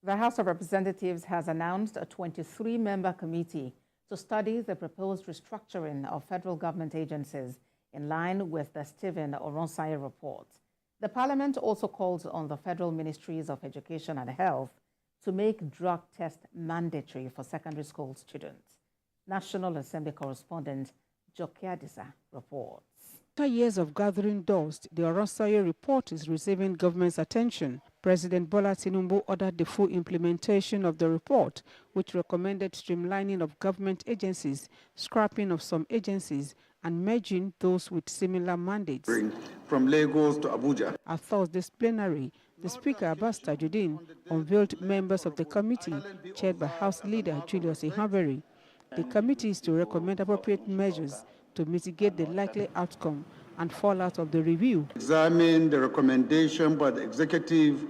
The House of Representatives has announced a 23-member committee to study the proposed restructuring of federal government agencies in line with the Stephen Oronsaye report. The Parliament also calls on the Federal Ministries of Education and Health to make drug tests mandatory for secondary school students. National Assembly correspondent Joke Adisa reports. After years of gathering dust, the Oronsaye report is receiving government's attention. President Bola Tinubu ordered the full implementation of the report, which recommended streamlining of government agencies, scrapping of some agencies, and merging those with similar mandates. From Lagos to Abuja. At Thursday's plenary, the Speaker Abbas Tajuddin unveiled members of the committee, chaired by House Leader Julius Ihanbere. The committee is to recommend appropriate measures to mitigate the likely outcome and fallout of the review. Examine the recommendation by the executive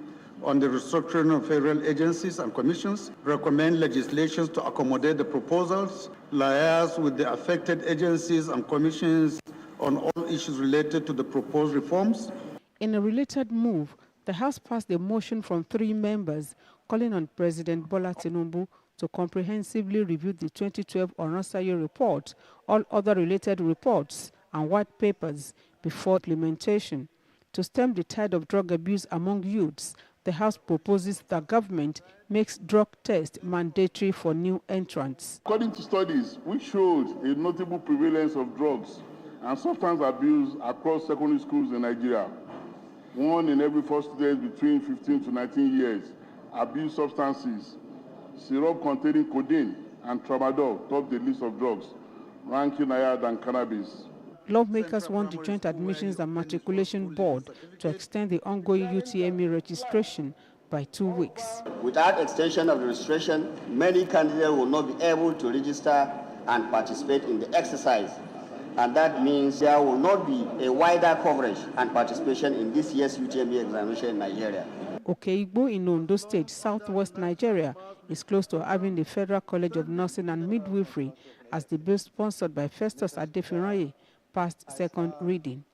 on the restructuring of federal agencies and commissions, recommend legislation to accommodate the proposals, liaise with the affected agencies and commissions on all issues related to the proposed reforms. In a related move, the House passed a motion from 3 members calling on President Bola Tinubu to comprehensively review the 2012 Oronsaye report, all other related reports and white papers before implementation. To stem the tide of drug abuse among youths, the House proposes that government makes drug tests mandatory for new entrants. According to studies which showed a notable prevalence of drugs and substance abuse across secondary schools in Nigeria, 1 in every 4 students between 15 to 19 years abuse substances. Syrup containing codeine and tramadol top the list of drugs, ranking higher than cannabis. Lawmakers want the Joint Admissions and Matriculation Board to extend the ongoing UTME registration by 2 weeks. Without extension of the registration, many candidates will not be able to register and participate in the exercise. And that means there will not be a wider coverage and participation in this year's UTME examination in Nigeria. Okeigbo in Ondo State, southwest Nigeria, is close to having the Federal College of Nursing and Midwifery as the bill sponsored by Festus Adefiraye passed second reading.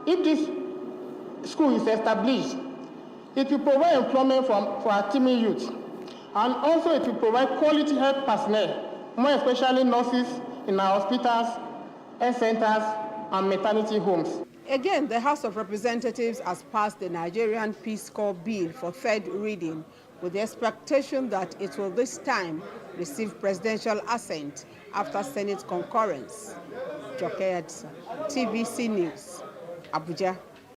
If this school is established, it will provide employment for our teeming youth, and also it will provide quality health personnel, more especially nurses in our hospitals, health centers, and maternity homes. Again, the House of Representatives has passed the Nigerian Peace Corps bill for third reading, with the expectation that it will this time receive presidential assent after Senate concurrence. Joke Adisa, TVC News, Abuja.